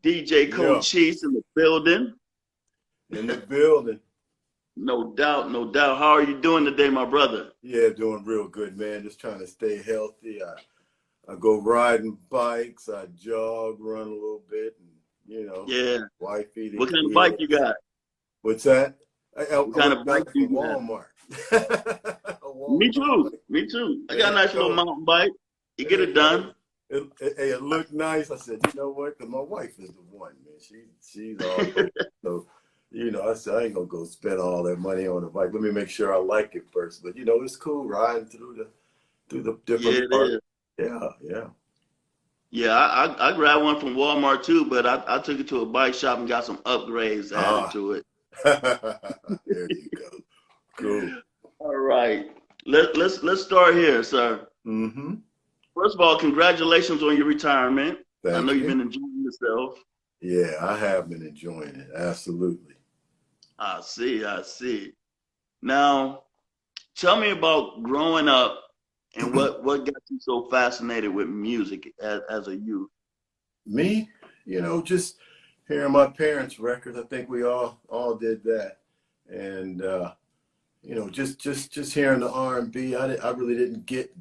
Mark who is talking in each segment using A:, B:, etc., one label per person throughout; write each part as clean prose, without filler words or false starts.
A: DJ
B: Yeah,
A: Cochise in the building.
B: in the building.
A: No doubt, no doubt. How are you doing today, my brother?
B: Yeah, doing real good, man. Just trying to stay healthy. I go riding bikes. I jog, run a little bit, and
A: Yeah.
B: wifey the
A: What kind of bike you
B: kids.
A: got?
B: What's that?
A: What
B: I
A: kind
B: went
A: of bike
B: got it
A: do
B: from
A: you have?
B: Walmart. A
A: Me
B: Walmart
A: too.
B: bike.
A: Me too. I
B: There
A: got a
B: you
A: nice little
B: go.
A: mountain bike. You get
B: There
A: it
B: you go.
A: done.
B: It looked nice. I said, you know what? Because my wife is the one, man. She's all over. So, I said I ain't gonna go spend all that money on a bike. Let me make sure I like it first. But it's cool riding through the
A: Yeah,
B: different
A: it
B: parts.
A: is.
B: Yeah, yeah.
A: Yeah, I grabbed one from Walmart too, but I took it to a bike shop and got some upgrades added
B: Ah,
A: to it.
B: there you go. Cool.
A: All right. Let's start here, sir.
B: Mm-hmm.
A: First of all, congratulations on your retirement. I know
B: Thank
A: you've
B: you.
A: been enjoying yourself.
B: Yeah, I have been enjoying it. Absolutely.
A: I see, I see. Now, tell me about growing up and what got you so fascinated with music as a youth.
B: Me, just hearing my parents' records. I think we all did that, and just hearing the R&B. I really didn't get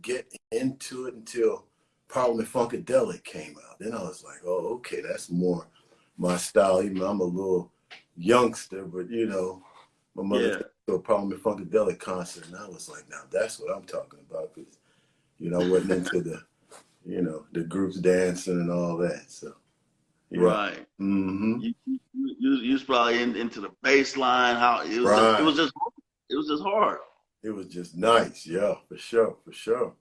B: into it until Parliament Funkadelic came out. Then I was like, oh, okay, that's more my style. Even though I'm a little youngster, but my mother took
A: Yeah.
B: me to a Parliament Funkadelic concert, and I was like, now that's what I'm talking about, because I wasn't into the groups dancing and all that. So yeah.
A: Right.
B: Mm-hmm.
A: You was probably into the bass line, how
B: Right.
A: it was just hard.
B: It was just nice. Yeah, for sure, for sure.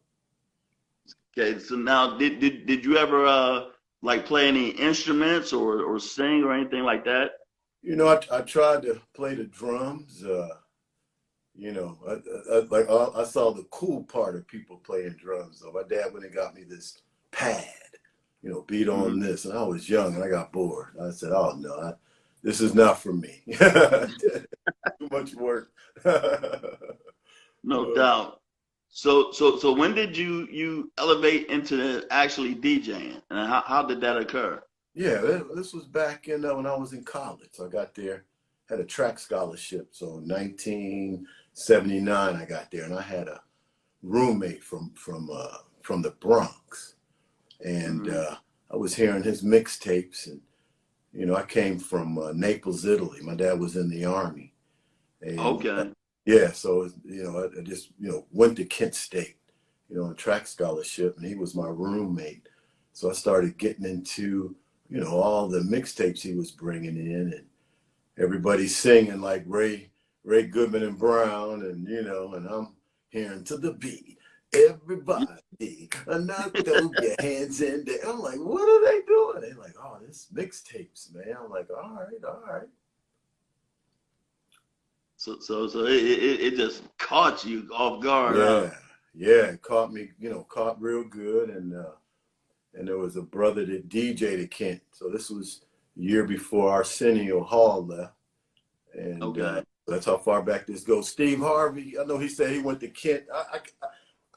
A: Okay, so now did you ever like play any instruments or sing or anything like that?
B: I tried to play the drums. I saw the cool part of people playing drums. So my dad went and got me this pad, beat on
A: Mhm.
B: this, and I was young and I got bored. I said, "Oh no, this is not for me. Too much work."
A: No doubt. So when did you elevate into actually DJing, and how did that occur?
B: Yeah, this was back in when I was in college. So I got there, had a track scholarship. So 1979, I got there, and I had a roommate from the Bronx, and
A: Hmm.
B: I was hearing his mixtapes, and I came from Naples, Italy. My dad was in the army, and
A: Okay.
B: yeah, so I just went to Kent State, on a track scholarship, and he was my roommate. So I started getting into all the mixtapes he was bringing in, and everybody singing like Ray Goodman and Brown, and I'm hearing to the beat. Everybody, now throw your hands in there. I'm like, what are they doing? They're like, oh, this mixtapes, man. I'm like, all right, all right.
A: So it just caught you off guard, huh?
B: Yeah, yeah, it caught me, caught real good, and there was a brother that DJ'd at Kent. So this was a year before Arsenio Hall left, and
A: Okay.
B: that's how far back this goes. Steve Harvey, I know he said he went to Kent.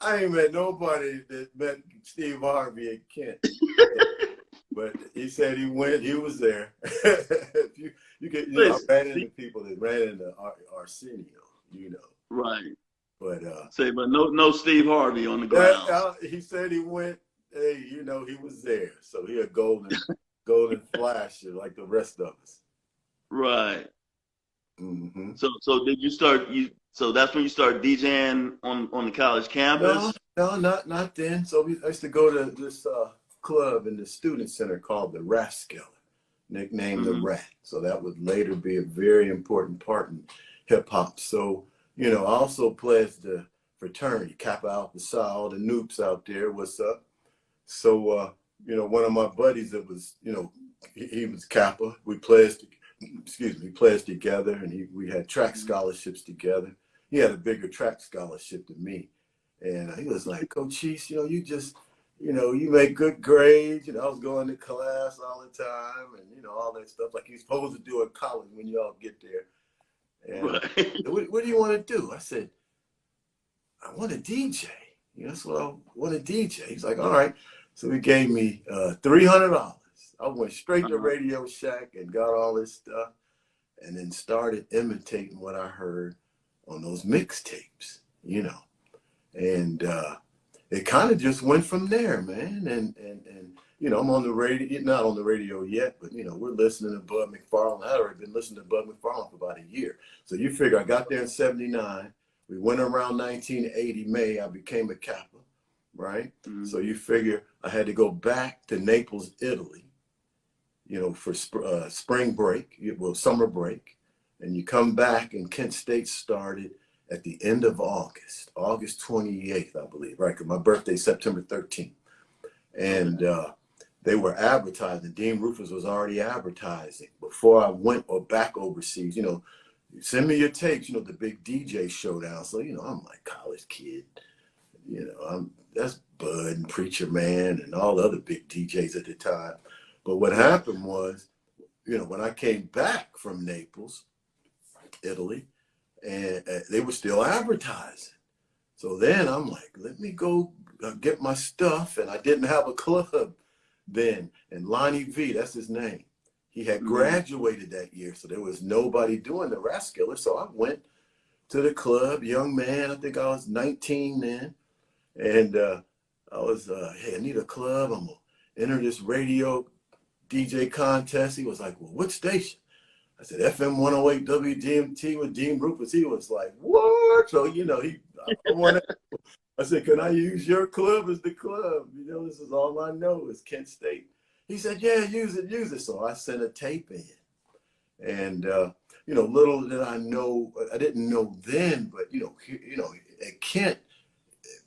B: I ain't met nobody that met Steve Harvey at Kent, but he said he went. He was there. If you get, I
A: Listen,
B: ran into people that ran into Arsenio,
A: right.
B: but
A: Say, but no Steve Harvey on the grounds.
B: he said he went. Hey, he was there, so he a golden flasher like the rest of us.
A: Right.
B: Hmm.
A: So did you start you? So that's when you started DJing on the college
B: No,
A: campus.
B: no, not then. So I used to go to this club in the student center called the Rascal, nicknamed the
A: Hmm.
B: Rat. So that would later be a very important part in hip hop. So I also pledged the fraternity, Kappa Alpha Psi, all the noops out there. What's up? So one of my buddies that was he was Kappa. We pledged, excuse me, pledged together, and we had track scholarships together. He had a bigger track scholarship than me. And he was like, Cochise, you just, you make good grades. I was going to class all the time and, all that stuff like you're supposed to do in college when you all get there. And
A: Right.
B: what do you want to do? I said, I want to DJ. That's what I want to DJ. He's like, all right. So he gave me $300. I went straight to
A: Uh-huh.
B: Radio Shack and got all this stuff, and then started imitating what I heard on those mixtapes, you know. And it kind of just went from there, man. And you know, I'm on the radio, not on the radio yet, but you know, we're listening to Bud McFarlane. I'd already been listening to Bud McFarlane for about a year. So you figure I got there in '79. We went around 1980 May. I became a Kappa, right? So
A: Mm-hmm.
B: you figure I had to go back to Naples, Italy, you know, for spring break, well, summer break, and you come back, and Kent State started at the end of August, August 28th, I believe, right? Because my birthday's September 13th.
A: Okay.
B: And they were advertising. Dean Rufus was already advertising before I went or back overseas. You know, send me your tapes, you know, the big DJ showdown. So, you know, I'm like college kid. You know, that's Bud and Preacher Man and all the other big DJs at the time. But what
A: Right.
B: happened was, you know, when I came back from Naples, Italy, and they were still advertising. So then I'm like, let me go get my stuff. And I didn't have a club then. And Lonnie V, that's his name. He had
A: Mm-hmm.
B: graduated that year. So there was nobody doing the Raskiller. So I went to the club, young man. I think I was 19 then. And I was, hey, I need a club. I'm going to enter this radio DJ contest. He was like, well, what station? I said, FM 108 WDMT with Dean Rufus. He was like, what? So, you know, I wanted, I said, can I use your club as the club? You know, this is all I know is Kent State. He said, yeah, use it, use it. So I sent a tape in. And, you know, little did I know, I didn't know then, but, you know, at Kent,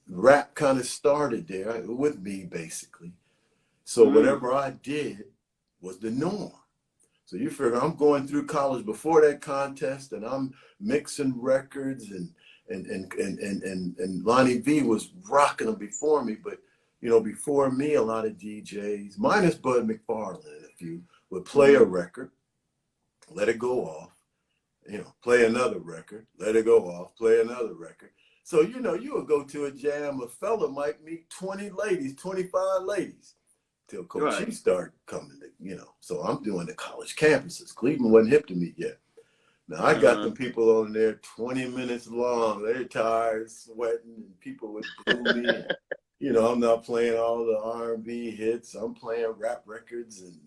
B: rap kind of started there with me, basically. So
A: Mm-hmm.
B: whatever I did was the norm. So you figure I'm going through college before that contest, and I'm mixing records, and Lonnie V was rocking them before me. But you know, before me, a lot of DJs, minus Bud McFarlane, and a few, would play a
A: Mm-hmm.
B: record, let it go off, you know, play another record, let it go off, play another record. So you know, you would go to a jam, a fella might meet 20 ladies, 25 ladies till
A: Right.
B: Cochise started coming, you know. So I'm doing the college campuses. Cleveland wasn't hip to me yet. Now I got
A: Uh-huh.
B: them people on there 20 minutes long. They're tired, sweating, and people would boo me. And, you know, I'm not playing all the R&B hits. I'm playing rap records, and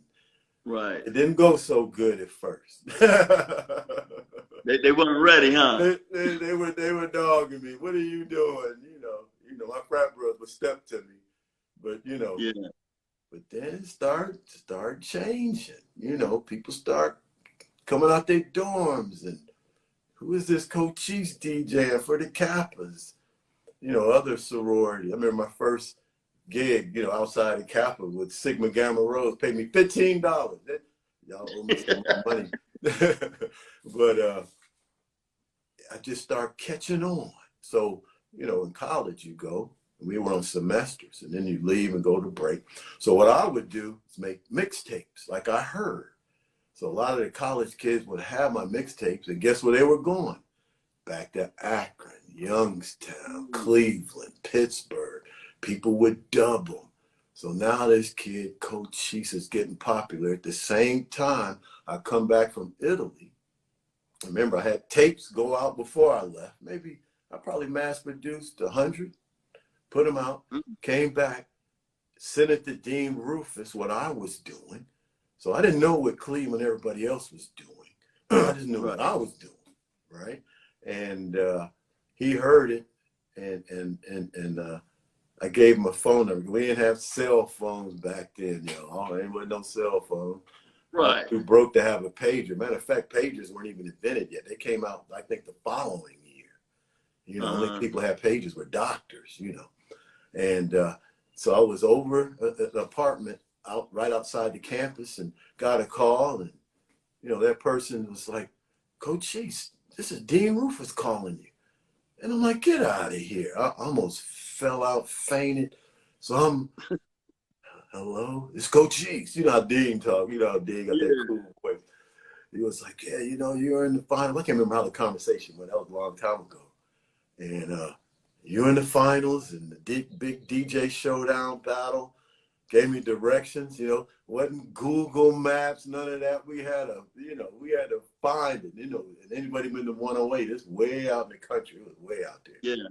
A: Right.
B: it didn't go so good at first.
A: They weren't ready, huh?
B: They were dogging me. What are you doing? You know, my frat brothers would step to me, but you know,
A: Yeah.
B: but then it start changing. You know, people start coming out their dorms, and who is this Cochise DJing for the Kappas? You know, other sorority. I remember my first gig, you know, outside of Kappa with Sigma Gamma Rose, paid me $15. Y'all owe me some more money. But I just start catching on. So, you know, in college you go, we were on semesters, and then you leave and go to break. So what I would do is make mixtapes like I heard. So a lot of the college kids would have my mixtapes, and guess where they were going? Back to Akron, Youngstown, Cleveland, Pittsburgh. People would dub them. So now this kid, Cochise, is getting popular. At the same time, I come back from Italy. Remember, I had tapes go out before I left. Maybe I probably mass produced 100, put them out,
A: Mm-hmm.
B: came back, sent it to Dean Rufus, what I was doing. So I didn't know what Cleveland and everybody else was doing. I just knew
A: Right.
B: what I was doing, right? And he heard it, and I gave him a phone number. We didn't have cell phones back then, you know. There wasn't no cell phone. I was
A: Right.
B: too broke to have a pager. Matter of fact, pagers weren't even invented yet. They came out, I think, the following year. You know, only
A: Uh-huh.
B: people who had pagers were doctors, you know. And so I was over at an apartment right outside the campus, and got a call, and you know, that person was like, Cochise, this is Dean Rufus calling you. And I'm like, get out of here. I almost fell out, fainted. So I'm, hello, it's Cochise. You know how Dean talk. You know how Dean got that
A: Yeah.
B: cool voice. He was like, yeah, you know, you're in the final. I can't remember how the conversation went. That was a long time ago. And you're in the finals and the big DJ showdown battle. gave me directions, wasn't Google Maps, none of that. We had to find it, and anybody been to 108, it's way out in the country. It was way out there.
A: Yeah.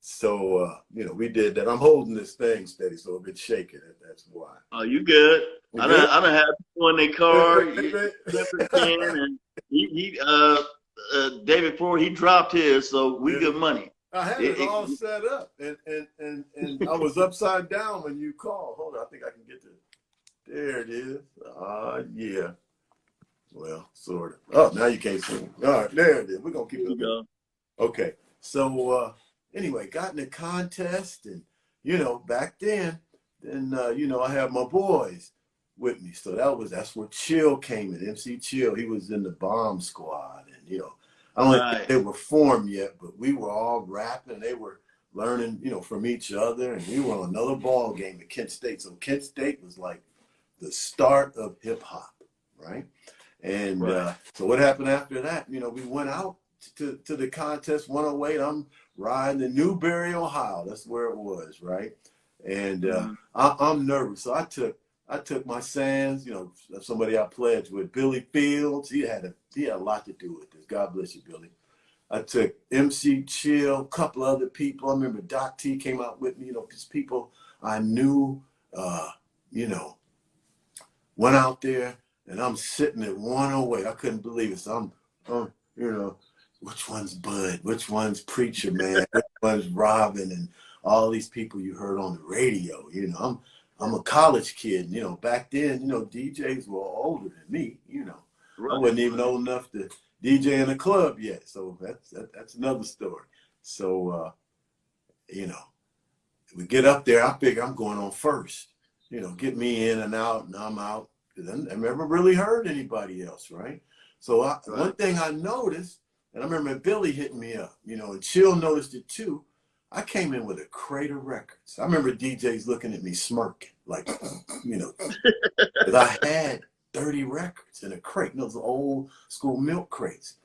B: So, we did that. I'm holding this thing steady, so if it's shaking, that's why.
A: Oh, you good?
B: We good?
A: I done had people in their car, flipping can, and David Ford, he dropped his, so we good money.
B: I had it all set up, and I was upside down when you called. Hold on, I think I can get this. There it is. Yeah. Well, sort of. Oh, now you can't see me. All right, there it is. We're gonna keep it going. Okay. So anyway, got in the contest, and back then, I had my boys with me. So that's where Chill came in. MC Chill, he was in the bomb squad, and I don't think they were formed yet, but we were all rapping. They were learning, from each other, and we were on another ball game at Kent State. So Kent State was like the start of hip hop, right? And so what happened after that? We went out to the contest 108. I'm riding in Newberry, Ohio. That's where it was, right? And I'm nervous, so I took my Sands, somebody I pledged with, Billy Fields. He had a lot to do with this. God bless you, Billy. I took MC Chill, a couple other people. I remember Doc T came out with me, just people I knew, went out there, and I'm sitting at 108. I couldn't believe it. So I'm which one's Bud? Which one's Preacher Man? Which one's Robin? And all these people you heard on the radio. I'm a college kid. Back then, DJs were older than me. I wasn't even old enough to DJ in a club yet. So that's another story. So we get up there. I figure I'm going on first. Get me in and out, and I'm out. I never really heard anybody else, right? So one thing I noticed, and I remember Billy hitting me up, and Chill noticed it too. I came in with a crate of records. I remember DJs looking at me smirking, like, because I had 30 records in a crate, those old school milk crates.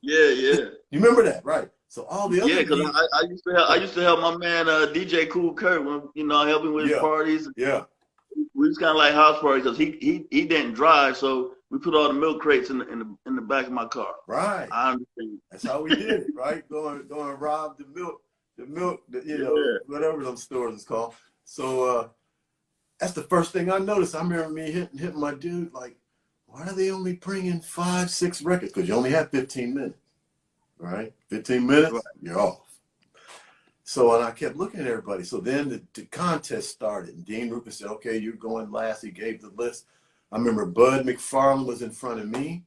A: Yeah.
B: You remember that, right? So all the other
A: because I used to help my man DJ Cool Kurt when I helped him with his parties.
B: Yeah.
A: We was kind of like house parties because he didn't drive, so we put all the milk crates in the back of my car.
B: Right.
A: I understand.
B: That's how we did it, right? Going rob the milk, whatever those stores is called. So that's the first thing I noticed. I remember me hitting my dude like, why are they only bringing 5, 6 records? Because you only have 15 minutes, right? 15 minutes, you're off. So, and I kept looking at everybody. So then the contest started, and Dean Rupert said, okay, you're going last. He gave the list. I remember Bud McFarlane was in front of me,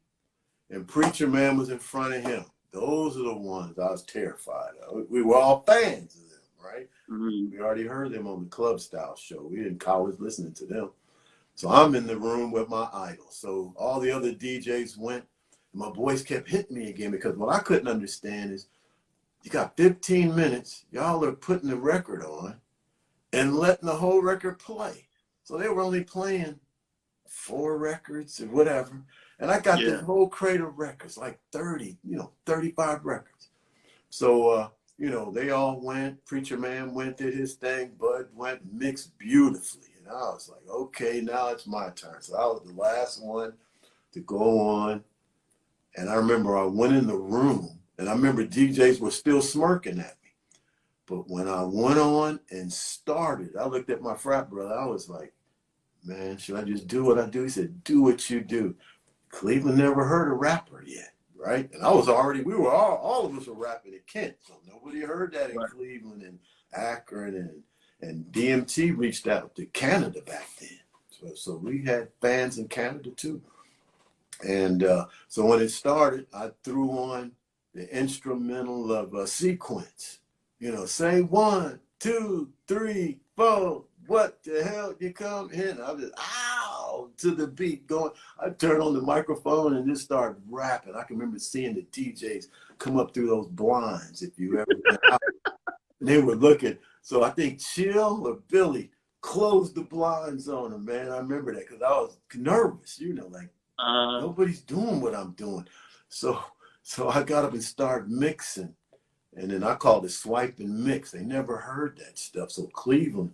B: and Preacher Man was in front of him. Those are the ones I was terrified of. We were all fans of them, right? Mm-hmm. We already heard them on the Club Style show. We in college listening to them. So I'm in the room with my idol. So all the other DJs went, and my boys kept hitting me again, because what I couldn't understand is, you got 15 minutes, y'all are putting the record on and letting the whole record play. So they were only playing 4 records or whatever. And I got this whole crate of records, like 30, 35 records. So, they all went. Preacher Man went, did his thing. Bud went, mixed beautifully. And I was like, okay, now it's my turn. So I was the last one to go on. And I remember I went in the room, and I remember DJs were still smirking at me. But when I went on and started, I looked at my frat brother. I was like, man, should I just do what I do? He said, do what you do. Cleveland never heard a rapper yet, right? And we were all of us were rapping at Kent. So nobody heard that in Cleveland and Akron, and DMT reached out to Canada back then. So we had fans in Canada too. And so when it started, I threw on the instrumental of Sequence. Say 1, 2, 3, 4. What the hell you come in? I was ow to the beat going. I turned on the microphone and just started rapping. I can remember seeing the DJs come up through those blinds. If you ever went out, and they were looking. So I think Chill or Billy closed the blinds on them, man. I remember that because I was nervous. Like nobody's doing what I'm doing. So I got up and started mixing, and then I called it swipe and mix. They never heard that stuff. So Cleveland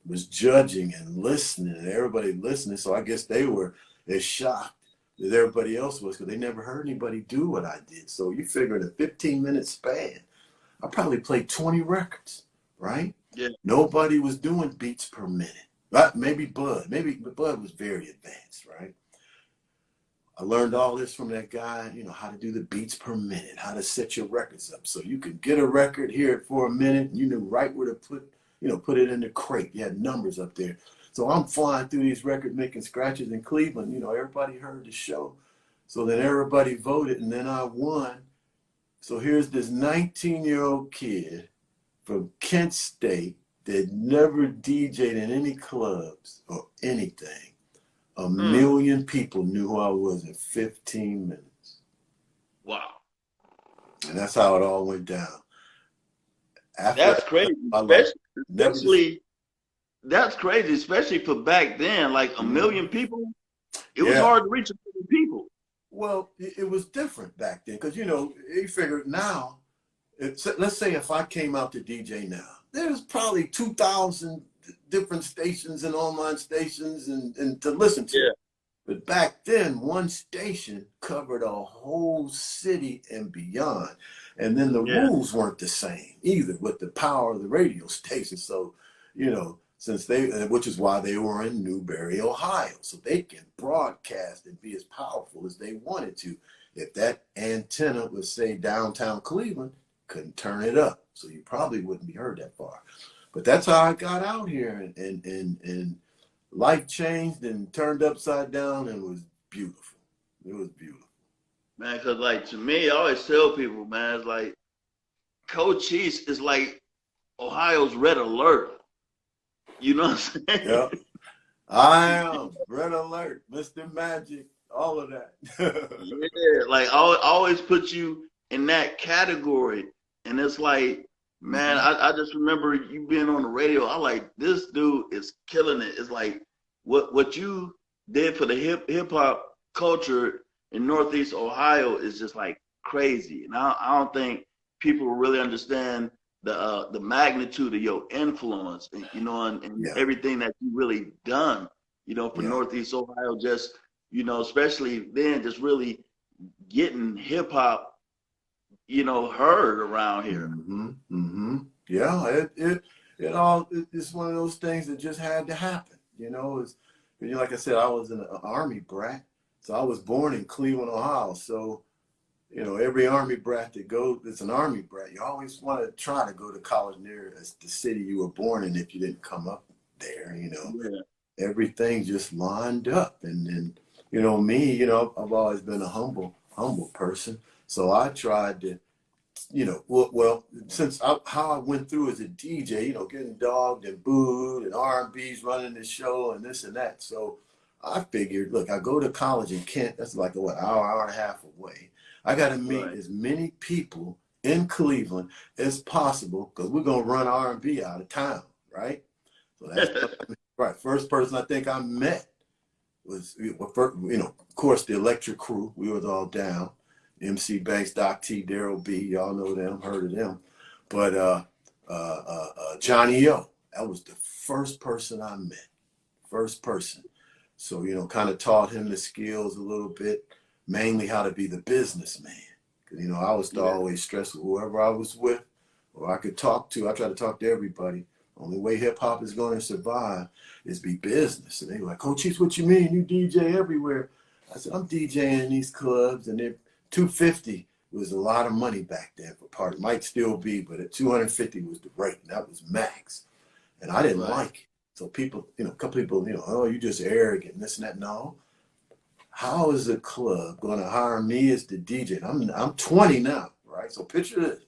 B: was judging and listening, and everybody listening. So I guess they were as shocked as everybody else was, because they never heard anybody do what I did. So you figure in a 15-minute span, I probably played 20 records, right?
A: Yeah.
B: Nobody was doing beats per minute. Right? Maybe Bud. Maybe Bud was very advanced, right? I learned all this from that guy, how to do the beats per minute, how to set your records up. So you could get a record, hear it for a minute, and you knew right where to put it in the crate. You had numbers up there. So I'm flying through these records, making scratches in Cleveland. Everybody heard the show. So then everybody voted, and then I won. So here's this 19-year-old kid from Kent State that never DJ'd in any clubs or anything. A
A: Mm.
B: million people knew who I was in 15 minutes.
A: Wow.
B: And that's how it all went down. After
A: That's crazy.
B: my life, never just,
A: Especially that's crazy, especially for back then. Like a million people, it was
B: yeah.
A: hard to reach a million people.
B: Well, it was different back then because, you figured now, let's say if I came out to DJ now, there's probably 2,000 different stations and online stations and to listen to.
A: Yeah.
B: But back then, one station covered a whole city and beyond. And then the
A: Yeah.
B: rules weren't the same either with the power of the radio station. So, which is why they were in Newberry, Ohio. So they can broadcast and be as powerful as they wanted to. If that antenna was, say, downtown Cleveland, couldn't turn it up. So you probably wouldn't be heard that far. But that's how I got out here, and life changed and turned upside down, and was beautiful. It was beautiful.
A: Man, because like to me, I always tell people, man, it's like Cochise is like Ohio's red alert. You know what I'm saying?
B: Yep. I am red alert, Mr. Magic, all of that.
A: Yeah, like I always put you in that category. And it's like, man,
B: Mm-hmm.
A: I just remember you being on the radio. I like this dude is killing it. It's like what you did for the hip hop culture in Northeast Ohio is just like crazy. And I don't think people really understand the magnitude of your influence, and
B: Yeah,
A: everything that you really done, for
B: yeah.
A: Northeast Ohio. Just especially then, just really getting hip hop, heard around here.
B: Mm-hmm. Mm-hmm. Yeah, it's one of those things that just had to happen. Like I said, I was an Army brat. So I was born in Cleveland, Ohio. So, every Army brat that's an Army brat, you always want to try to go to college near the city you were born in if you didn't come up there,
A: Yeah.
B: everything just lined up. And then, me, I've always been a humble person. So I tried to, since how I went through as a DJ, getting dogged and booed and R&B's running the show and this and that. So I figured, look, I go to college in Kent. That's like hour and a half away. I got to meet
A: Right.
B: as many people in Cleveland as possible because we're gonna run R&B out of town, right? So that's right. First person I think I met was, of course, the Electric Crew. We was all down. MC Banks, Doc T, Daryl B. Y'all know them, heard of them. But Johnny O, that was the first person I met. First person. So, kind of taught him the skills a little bit, mainly how to be the businessman. Because, I was
A: Yeah.
B: always stressed with whoever I was with or I could talk to. I try to talk to everybody. Only way hip hop is going to survive is be business. And they were like, Cochise, what you mean? You DJ everywhere. I said, I'm DJing in these clubs, and they're 250 was a lot of money back then for party. Might still be, but at 250 was the rate, and that was max. And I didn't
A: Right.
B: like it. So people, a couple people, oh, you just arrogant and this and that. No. How is a club going to hire me as the DJ? I'm 20 now, right? So picture this.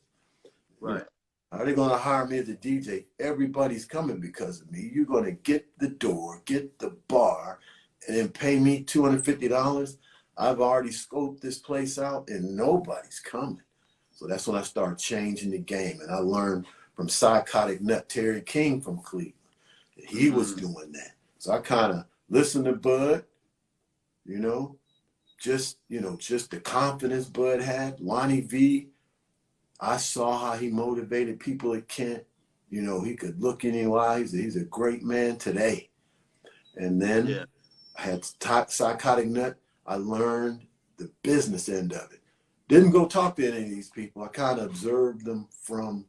B: You know,
A: Right.
B: how are they going to hire me as a DJ? Everybody's coming because of me. You're going to get the door, get the bar, and then pay me $250. I've already scoped this place out, and nobody's coming. So that's when I started changing the game, and I learned from Psychotic Nut Terry King from Cleveland. He was
A: Mm-hmm.
B: doing that. So I kind of listened to Bud, you know, just the confidence Bud had. Lonnie V, I saw how he motivated people at Kent. You know, he could look in your eyes. He's a great man today. And then
A: Yeah.
B: I had psychotic nut. I learned the business end of it. Didn't go talk to any of these people. I kind of observed them from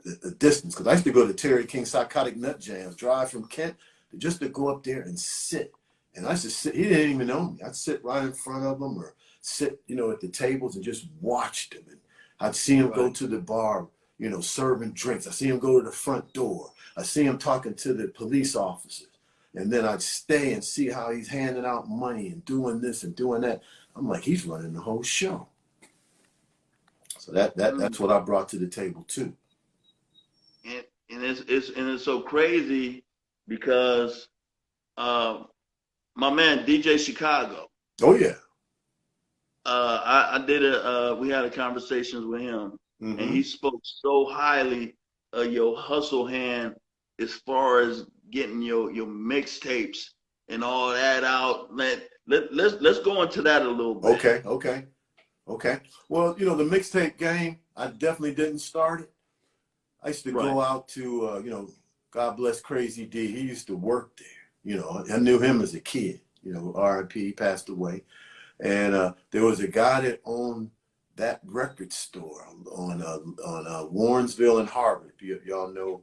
B: the distance, because I used to go to Terry King psychotic nut jams, drive from Kent just to go up there and sit. And I used to sit. He didn't even know me. I'd sit right in front of him, or sit, you know, at the tables and just watch them. And I'd see him go
A: Right.
B: to the bar, you know, serving drinks. I see him go to the front door. I see him talking to the police officers. And then I'd stay and see how he's handing out money and doing this and doing that. I'm like, he's running the whole show. So that's what I brought to the table too.
A: And it's so crazy because my man DJ Chicago.
B: Oh yeah.
A: I did we had a conversations with him, and
B: Mm-hmm.
A: he spoke so highly of your hustle hand as far as getting your mixtapes and all that out. Let's go into that a little bit.
B: Okay. Well, you know, the mixtape game, I definitely didn't start it. I used to
A: Right.
B: go out to, you know, God bless Crazy D. He used to work there. You know, I knew him as a kid. You know, R.I.P. He passed away. And there was a guy that owned that record store on Warrensville and Harvard. If y'all know,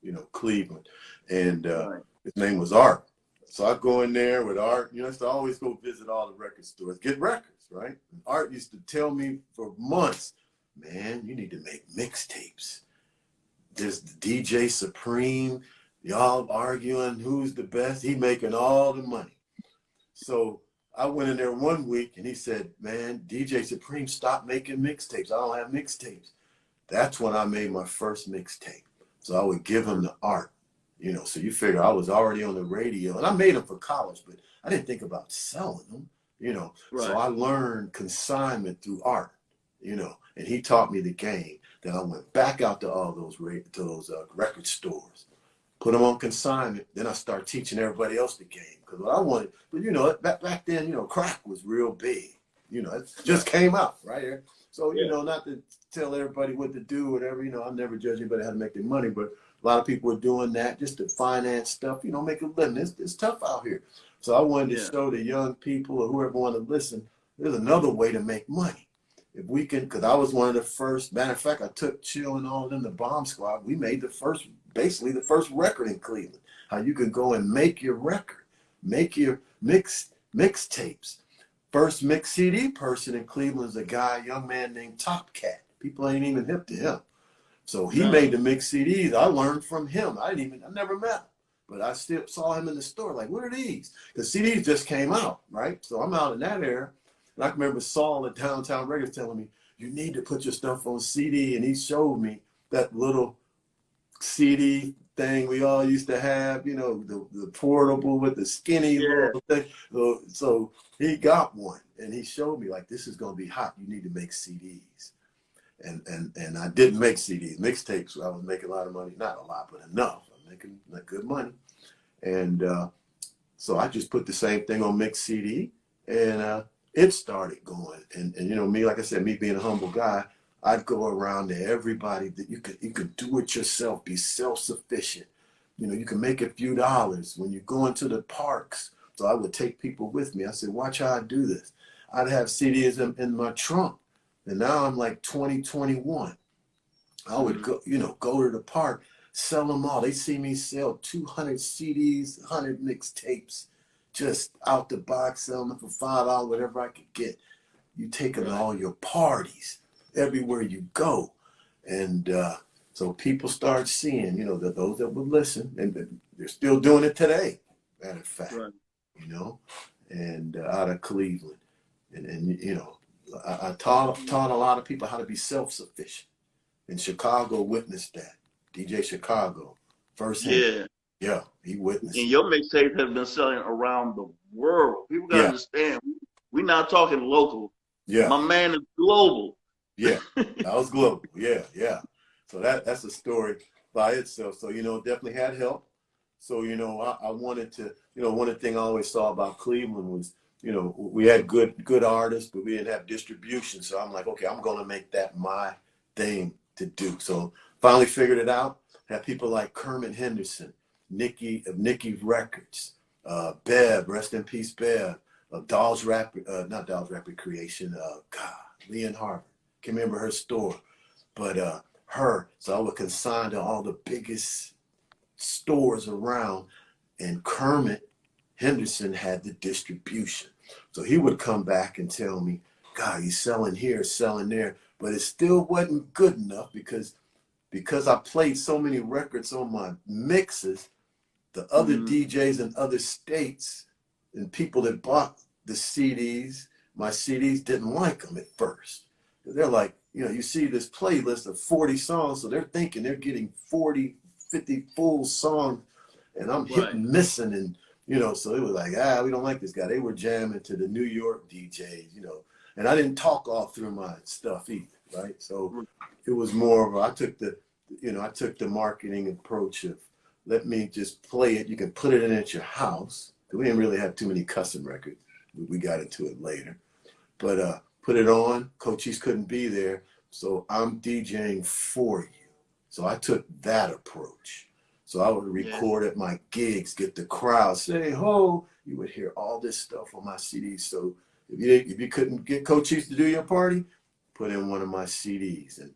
B: you know, Cleveland. And
A: Right.
B: his name was Art. So I'd go in there with Art. You know, I used to always go visit all the record stores, get records, right? And Art used to tell me for months, man, you need to make mixtapes. There's the DJ Supreme, y'all arguing who's the best. He making all the money. So I went in there one week and he said, man, DJ Supreme stopped making mixtapes. I don't have mixtapes. That's when I made my first mixtape. So I would give him the Art, you know. So you figure I was already on the radio, and I made them for college, but I didn't think about selling them, you know. So
A: Right.
B: I learned consignment through Art, you know, and he taught me the game. Then I went back out to all those record stores, put them on consignment. Then I started teaching everybody else the game, because what I wanted, but you know, back then, you know, crack was real big. You know, it just came out right here. So, you
A: Yeah.
B: know, not to tell everybody what to do, whatever, you know, I'll never judge anybody how to make their money, but a lot of people are doing that just to finance stuff, you know, make a living. It's tough out here. So I wanted to
A: Yeah.
B: show the young people or whoever want to listen, there's another way to make money. If we can, because I was one of the first, matter of fact, I took Chill and all of them, the Bomb Squad. We made basically the first record in Cleveland. How you can go and make your record, make your mixtapes. First mix CD person in Cleveland is a young man named Top Cat. People ain't even hip to him. So he
A: No.
B: made the mix CDs. I learned from him. I never met him, but I still saw him in the store. Like, what are these? The CDs just came out, right? So I'm out in that era. And I can remember Saul at Downtown Records telling me, you need to put your stuff on CD. And he showed me that little CD thing we all used to have, you know, the portable with the skinny
A: Yeah.
B: little thing. So he got one and he showed me, like, this is going to be hot. You need to make CDs. And I didn't make CDs, mixtapes. I was making a lot of money, not a lot, but enough. I'm making good money. And so I just put the same thing on mixed CD, and it started going. And you know, me, like I said, me being a humble guy, I'd go around to everybody that you could do it yourself, be self-sufficient. You know, you can make a few dollars when you go into the parks. So I would take people with me. I said, watch how I do this. I'd have CDs in my trunk. And now I'm like 2021. I would go, you know, go to the park, sell them all. They see me sell 200 CDs, 100 mixtapes, just out the box, selling them for $5, whatever I could get. You take them to
A: Right.
B: all your parties, everywhere you go. And so people start seeing, you know, that those that would listen, and they're still doing it today, matter of fact,
A: Right.
B: you know, and out of Cleveland. And you know, I taught a lot of people how to be self-sufficient. And Chicago witnessed that. DJ Chicago, firsthand.
A: Yeah.
B: Yeah, he witnessed
A: And
B: it.
A: your mixtapes have been selling around the world. People gotta
B: Yeah,
A: understand. We're not talking local.
B: yeah,
A: My man is global.
B: yeah. That was global. Yeah, yeah. So that's a story by itself. So, you know, definitely had help. So, you know, I wanted to, you know, one of the things I always saw about Cleveland was, you know, we had good artists, but we didn't have distribution. So I'm like, okay, I'm gonna make that my thing to do. So finally figured it out. Had people like Kermit Henderson, Nikki of Nikki Records, Bev, rest in peace, Bev, Dolls Rapid, not Dolls Rapid Creation, God, Leon Harvey. Can't remember her store, but her. So I would consign to all the biggest stores around, and Kermit Henderson had the distribution. So he would come back and tell me, God, he's selling here, selling there, but it still wasn't good enough because I played so many records on my mixes, the other DJs in other states and people that bought the CDs, my CDs, didn't like them at first. They're like, you know, you see this playlist of 40 songs, so they're thinking they're getting 40, 50 full songs, and I'm hitting, missing, and, you know, so it was like, we don't like this guy. They were jamming to the New York DJs, you know, and I didn't talk all through my stuff either, right? So it was more of I took the marketing approach of, let me just play it. You can put it in at your house. We didn't really have too many custom records. We got into it later. But put it on. Cochise couldn't be there, so I'm DJing for you. So I took that approach. So I would record at my gigs, get the crowd, say, ho. You would hear all this stuff on my CDs. So if you couldn't get Cochise to do your party, put in one of my CDs. And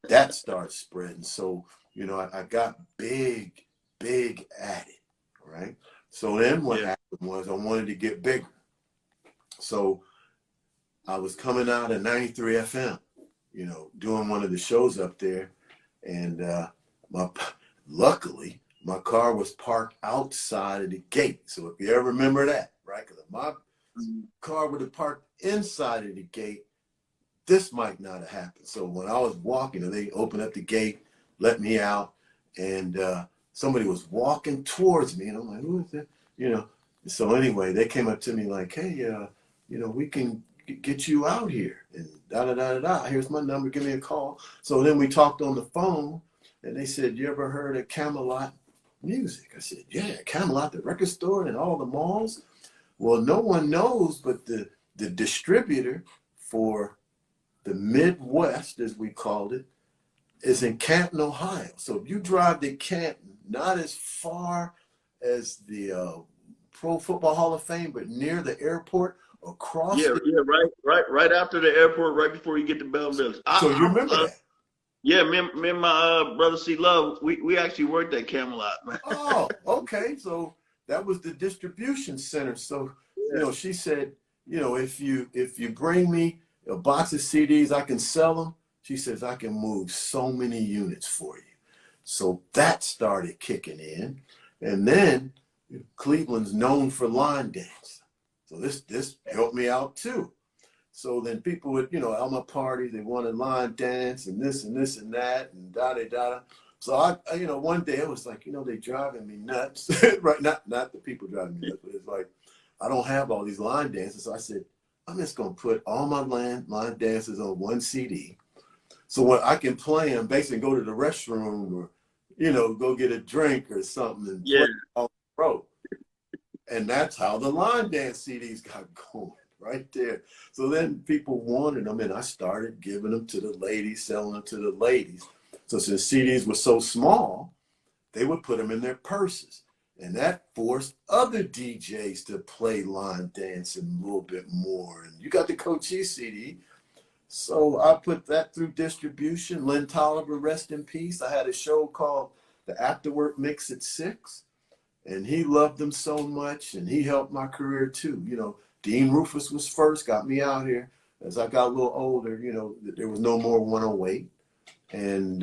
B: that started spreading. So, you know, I got big at it, right? So then what happened was I wanted to get bigger. So I was coming out at 93 FM, you know, doing one of the shows up there. And luckily, my car was parked outside of the gate. So if you ever remember that, right? Because if my car would have parked inside of the gate, this might not have happened. So when I was walking, they opened up the gate, let me out, and somebody was walking towards me, and I'm like, who is that? You know. So anyway, they came up to me like, hey, you know, we can get you out here, and da-da-da-da-da. Here's my number, give me a call. So then we talked on the phone, and they said, you ever heard of Camelot Music? I said, yeah, Camelot, the record store and all the malls. Well, no one knows, but the distributor for the Midwest, as we called it, is in Canton, Ohio. So if you drive to Canton, not as far as the Pro Football Hall of Fame, but near the airport, across.
A: Right after the airport, right before you get to Belleville.
B: So you remember that?
A: Yeah, me and my brother C Love, we actually worked at Camelot, man.
B: Oh, okay. So that was the distribution center. So you know, she said, you know, if you bring me a box of CDs, I can sell them. She says, I can move so many units for you. So that started kicking in. And then Cleveland's known for line dance. So this helped me out too. So then people would, you know, at my parties, they wanted line dance and this and this and that and da-da-da. So I, you know, one day I was like, you know, they driving me nuts. Right? Not the people driving me nuts, but it's like, I don't have all these line dances. So I said, I'm just going to put all my line dances on one CD. So when I can play them, basically go to the restroom or, you know, go get a drink or something and play all the road. And that's how the line dance CDs got going right there. So then people wanted them, and I started giving them to the ladies, selling them to the ladies. So since CDs were so small, they would put them in their purses. And that forced other DJs to play line dancing a little bit more. And you got the Cochise CD. So I put that through distribution. Lynn Tolliver, rest in peace. I had a show called The Afterwork Mix at 6. And he loved them so much. And he helped my career too. You know, Dean Rufus was first, got me out here. As I got a little older, you know, there was no more 108. And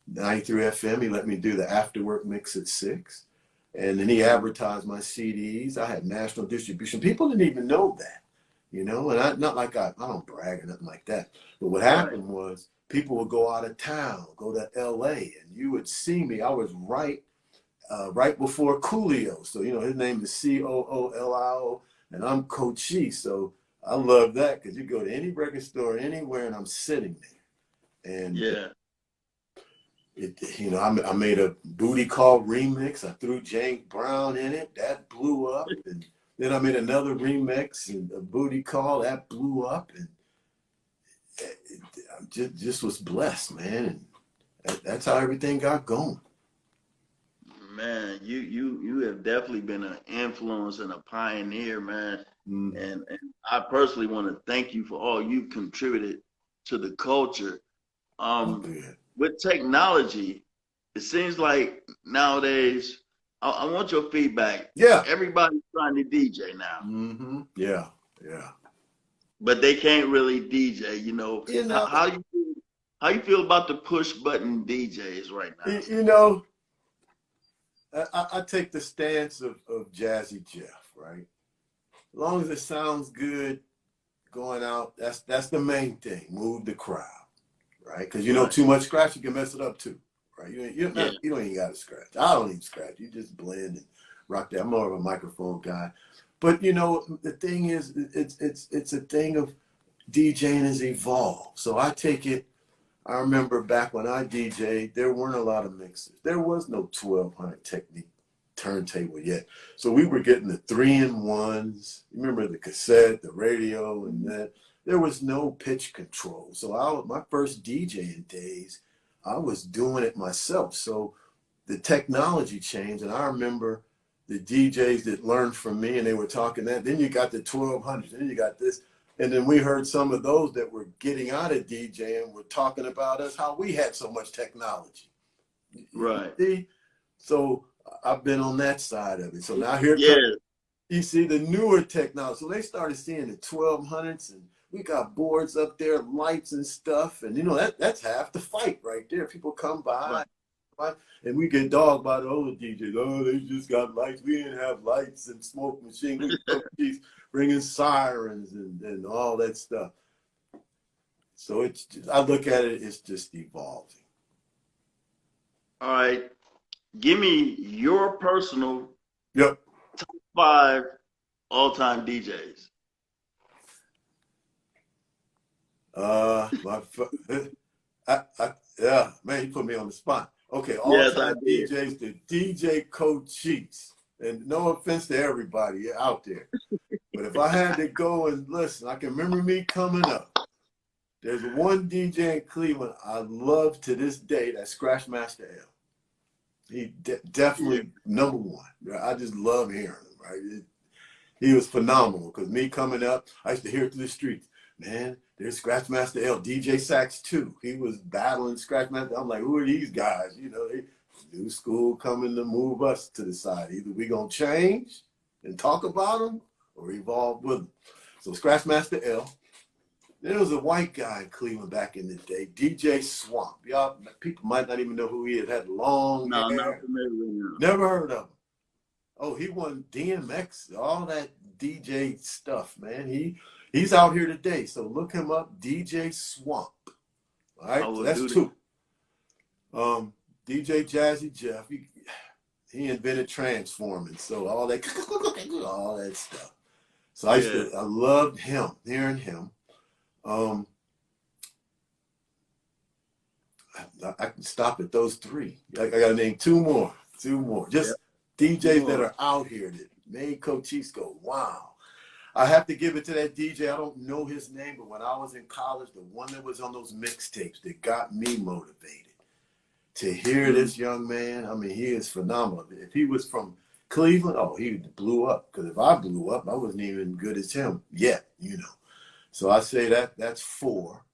B: 93 FM, he let me do the Afterwork Mix at 6. And then he advertised my CDs. I had national distribution. People didn't even know that, you know, and I don't brag or nothing like that. But what happened was people would go out of town, go to LA, and you would see me. I was right before Coolio. So, you know, his name is Coolio, and I'm Cochise. So I love that because you go to any record store anywhere and I'm sitting there. And you know, I made a Booty Call remix. I threw James Brown in it. That blew up. And then I made another remix and a Booty Call that blew up. And I just was blessed, man. that's how everything got going.
A: Man, you have definitely been an influence and a pioneer, man.
B: Mm.
A: And I personally want to thank you for all you've contributed to the culture.
B: Oh,
A: Um,
B: good.
A: with technology, it seems like nowadays, I want your feedback.
B: Yeah.
A: Everybody's trying to DJ now,
B: Mm-hmm. Yeah. Yeah.
A: but they can't really DJ.
B: You
A: how,
B: know,
A: how you how you feel about the push button DJs right now?
B: you know, I take the stance of Jazzy Jeff, right? As long as it sounds good going out, that's the main thing. Move the crowd, right? Because
A: Right.
B: too much scratch, you can mess it up too, right?
A: Yeah.
B: You don't even got to scratch. I don't even scratch. You just blend and rock that. I'm more of a microphone guy, but the thing is, it's a thing of DJing has evolved. So I take it. I remember back when I DJ'd, there weren't a lot of mixers. There was no 1200 technique turntable yet. So we were getting the 3-in-1s. Remember the cassette, the radio, and that. There was no pitch control. So my first DJing days, I was doing it myself. So the technology changed, and I remember the DJs that learned from me, and they were talking that. Then you got the 1200s, then you got this. And then we heard some of those that were getting out of DJing were talking about us, how we had so much technology. You
A: Right.
B: see? So I've been on that side of it. So now here comes,
A: Yeah.
B: you see, the newer technology. So they started seeing the 1200s, and we got boards up there, lights and stuff. And, that's half the fight right there. People come by,
A: Right.
B: right? And we get dogged by the older DJs. Oh, they just got lights. We didn't have lights and smoke machine. We bringing sirens and all that stuff. So I look at it, it's just evolving.
A: All right. Give me your personal
B: Yep.
A: 5 all-time DJs.
B: My, yeah, man, you put me on the spot. Okay,
A: Yes, I
B: all-time
A: did.
B: DJs, the DJ Cochise. And no offense to everybody out there, but if I had to go and listen, I can remember me coming up. There's one DJ in Cleveland I love to this day, that's Scratch Master L. He
A: Yeah.
B: definitely number one. I just love hearing him, right? He was phenomenal because me coming up, I used to hear it through the streets. Man, there's Scratch Master L, DJ Sax too. He was battling Scratch Master. I'm like, who are these guys? They new school coming to move us to the side. Either we gonna change and talk about them or evolve with them. So Scratch Master L. There was a white guy in Cleveland back in the day, DJ Swamp. Y'all, people might not even know who he is. Had long
A: No, not
B: hair.
A: familiar with him.
B: Never heard of him. Oh, he won DMX, all that DJ stuff, man. He's out here today. So look him up, DJ Swamp. All
A: I
B: right, so
A: will
B: that's
A: do that.
B: 2. DJ Jazzy Jeff, he invented transforming, so all that stuff. So I loved him, hearing him. I can stop at those 3. I got to name 2 more. 2 more. Just DJs that are out here that made Cochise go, wow. I have to give it to that DJ. I don't know his name, but when I was in college, the one that was on those mixtapes that got me motivated to hear this young man. I mean, he is phenomenal. If he was from Cleveland, oh, he blew up. Because if I blew up, I wasn't even good as him yet, So I say that's 4.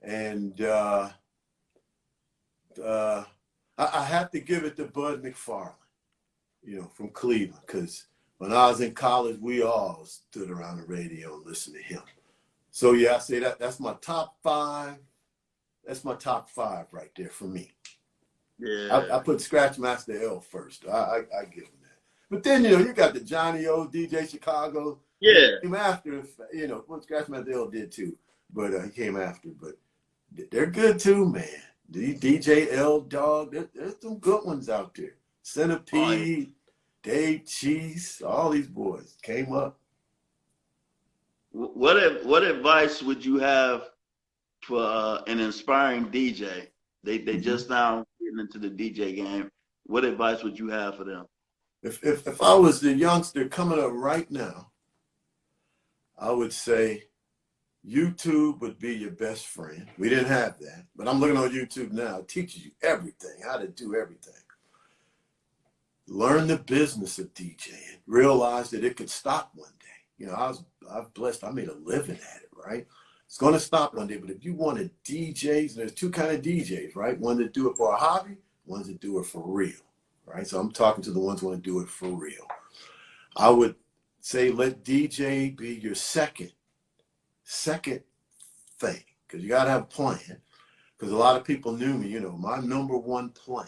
B: And I have to give it to Bud McFarlane, from Cleveland, because when I was in college, we all stood around the radio and listened to him. So yeah, I say that's my top 5. That's my top 5 right there for me.
A: Yeah.
B: I put Scratch Master L first. I give him that. But then you got the Johnny O, DJ Chicago.
A: Yeah.
B: He came after, what Scratch Master L did too, but he came after. But they're good too, man. DJ L Dog, there's some good ones out there. Centipede, Dave Cheese, all these boys came up.
A: What advice would you have for an inspiring DJ? They just now getting into the DJ game. What advice would you have for them?
B: If I was the youngster coming up right now, I would say YouTube would be your best friend. We didn't have that, but I'm looking on YouTube now. It teaches you everything, how to do everything. Learn the business of DJing. Realize that it could stop one day. You know, I was blessed. I made a living at it, right? It's going to stop one day, but if you want to DJs, there's two kind of DJs, right? One that do it for a hobby, ones that do it for real, right? So I'm talking to the ones who want to do it for real. I would say let DJ be your second thing, because you got to have a plan. Because a lot of people knew me, you know, my number one plan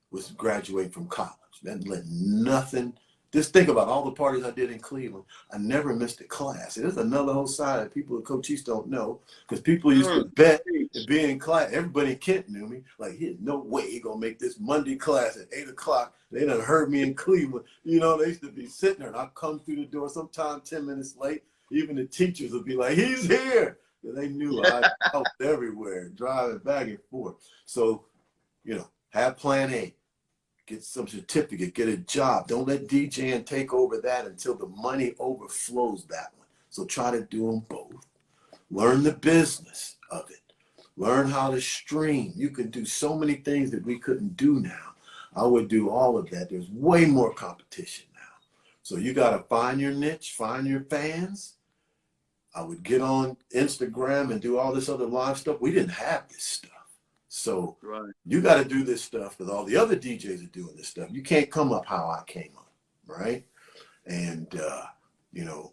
B: was graduating from college. That let nothing, just think about all the parties I did in Cleveland. I never missed a class. And there's another whole side that people at Cochise don't know, because people used to bet and be in class. Everybody in Kent knew me. Like, there's no way he's going to make this Monday class at 8 o'clock. They done heard me in Cleveland. You know, they used to be sitting there, and I'd come through the door sometime 10 minutes late. Even the teachers would be like, he's here. And they knew I was everywhere, driving back and forth. So, you know, have plan A. Get some certificate, get a job. Don't let DJing take over that until the money overflows that one. So try to do them both. Learn the business of it. Learn how to stream. You can do so many things that we couldn't do now. I would do all of that. There's way more competition now. So you got to find your niche, find your fans. I would get on Instagram and do all this other live stuff. We didn't have this stuff. So you got to do this stuff because all the other DJs are doing this stuff. You can't come up how I came up, right? And, you know,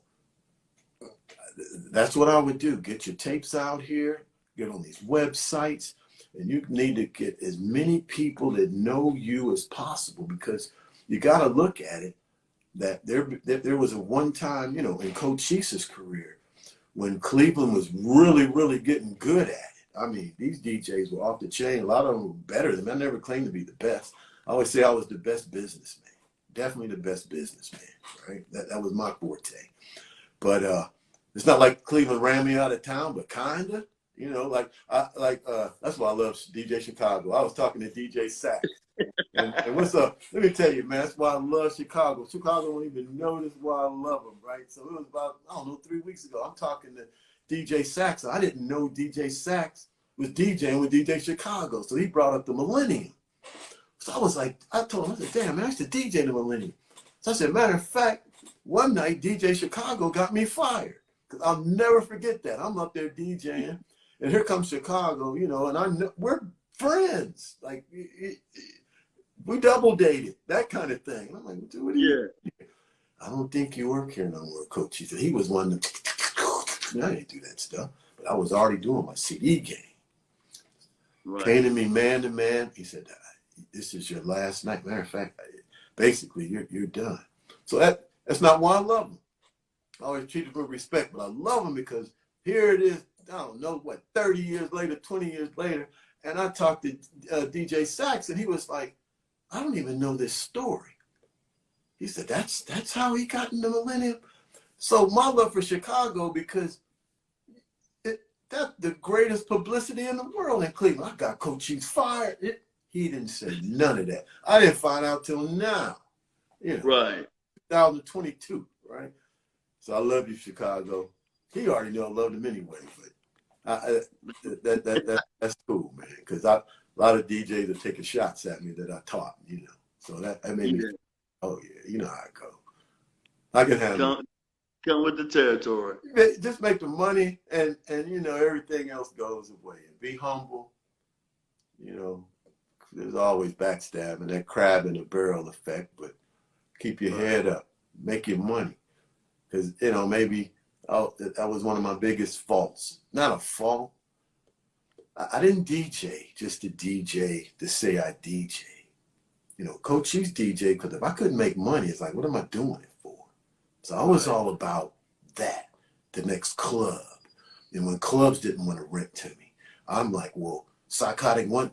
B: that's what I would do. Get your tapes out here, get on these websites, and you need to get as many people that know you as possible, because you got to look at it that there was a one time, you know, in Cochise's career when Cleveland was really, really getting good at it. I mean, these DJs were off the chain. A lot of them were better than me. I never claimed to be the best. I always say I was the best businessman. Definitely the best businessman, right? That was my forte. But it's not like Cleveland ran me out of town, but kinda. You know, that's why I love DJ Chicago. I was talking to DJ Sax. And what's up? Let me tell you, man, that's why I love Chicago. Chicago don't even know this, why I love them, right? So it was about, I don't know, 3 weeks ago. I'm talking to DJ Sax. I didn't know DJ Sax was DJing with DJ Chicago. So he brought up the Millennium. So I was like, I told him, I said, damn, man, I used to DJ the Millennium. So I said, matter of fact, one night DJ Chicago got me fired. Because I'll never forget that. I'm up there DJing, and here comes Chicago, you know, and I know we're friends. Like, we double dated, that kind of thing. And I'm like, dude, what are you? I don't think you work here no more, Coach. He said he was one that, I didn't do that stuff, but I was already doing my CD game. Came to me man to man. He said, this is your last night. Matter of fact, basically, you're done. So that's not why I love him. I always treat him with respect, but I love him because here it is, I don't know, 30 years later, 20 years later, and I talked to DJ Sax, and he was like, I don't even know this story. He said, that's how he got in the Millennium. So my love for Chicago, because that's the greatest publicity in the world in Cleveland. I got Cochise fired. He didn't say none of that. I didn't find out till now. You know, 2022, right? So I love you, Chicago. He already knew I loved him anyway, but that's cool, man. Because a lot of DJs are taking shots at me that I taught, you know. So that made me, oh yeah, you know how I go. I can handle it.
A: Come with the territory.
B: Just make the money, and you know, everything else goes away. And be humble. You know, there's always backstabbing, that crab in the barrel effect, but keep your head up, make your money. Because, you know, maybe that was one of my biggest faults. Not a fault. I didn't DJ just to DJ to say I DJ. You know, Cochise DJ, because if I couldn't make money, it's like, what am I doing it for? So I was all about that, the next club. And when clubs didn't want to rent to me, I'm like, well, Psychotic went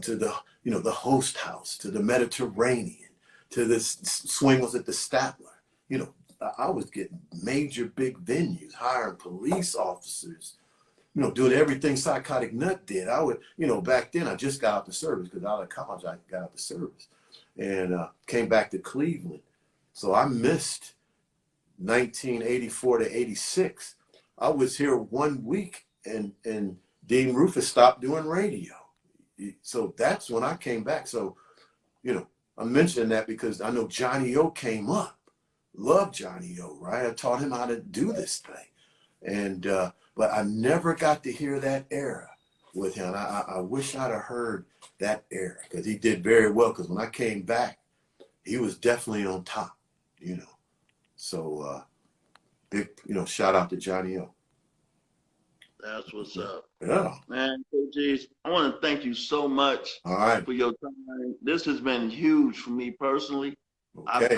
B: to the, you know, the Host House, to the Mediterranean, to the Swingles at the Statler. You know, I was getting major big venues, hiring police officers, you know, doing everything Psychotic Nut did. I would, you know, back then I just got out the service, because out of college I got out the service, and came back to Cleveland. So I missed 1984 to 86. I was here 1 week and Dean Rufus stopped doing radio. So that's when I came back. So, you know, I'm mentioning that because I know Johnny O came up. Loved Johnny O, right? I taught him how to do this thing. And but I never got to hear that era with him. I wish I'd have heard that era because he did very well. Because when I came back, he was definitely on top, you know. So big, you know, shout out to Johnny O.
A: That's what's up.
B: Yeah.
A: Man, Cochise, I want to thank you so much
B: All right.
A: for your time. This has been huge for me personally.
B: Okay.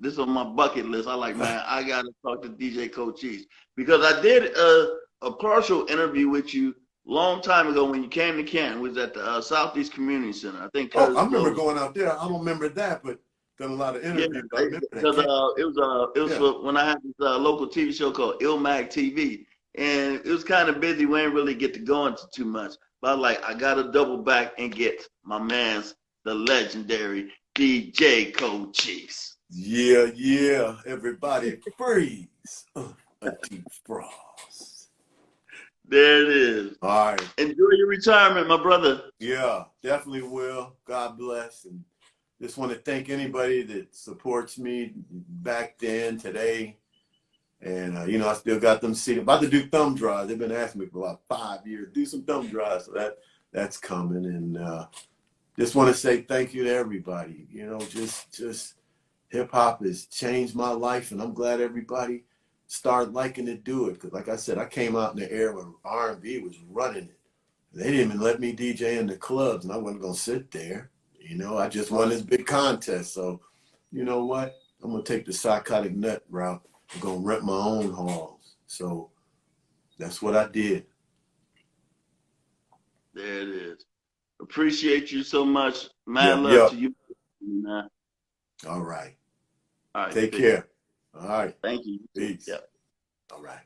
A: This is on my bucket list. I like, man, I got to talk to DJ Cochise because I did a partial interview with you long time ago when you came to Canton. It was at the Southeast Community Center. I think
B: Oh,
A: because
B: I remember going out there. I don't remember that, but done a lot of
A: yeah,
B: interviews. I remember that.
A: because it was
B: Yeah.
A: for when I had this local TV show called Ilmag TV, and it was kind of busy. We didn't really get to go into too much, but I was like, I gotta double back and get my man's the legendary DJ Cochise.
B: Yeah, yeah. Everybody freeze. A deep frost.
A: There it is.
B: All right.
A: Enjoy your retirement, my brother.
B: Yeah, definitely will. God bless. And just want to thank anybody that supports me back then, today. And, you know, I still got them seated. About to do thumb drives. They've been asking me for about 5 years, do some thumb drives. So that's coming. And just want to say thank you to everybody. You know, just hip hop has changed my life. And I'm glad everybody started liking to do it. Because like I said, I came out in the era when R&B was running it. They didn't even let me DJ in the clubs, and I wasn't going to sit there. You know, I just won this big contest. So, you know what? I'm going to take the psychotic nut route. I'm going to rent my own halls. So that's what I did.
A: There it is. Appreciate you so much.
B: Yep,
A: Mad love
B: yep.
A: to you. Man.
B: All right.
A: All right.
B: Take care. All right.
A: Thank you.
B: Peace.
A: Yep.
B: All right.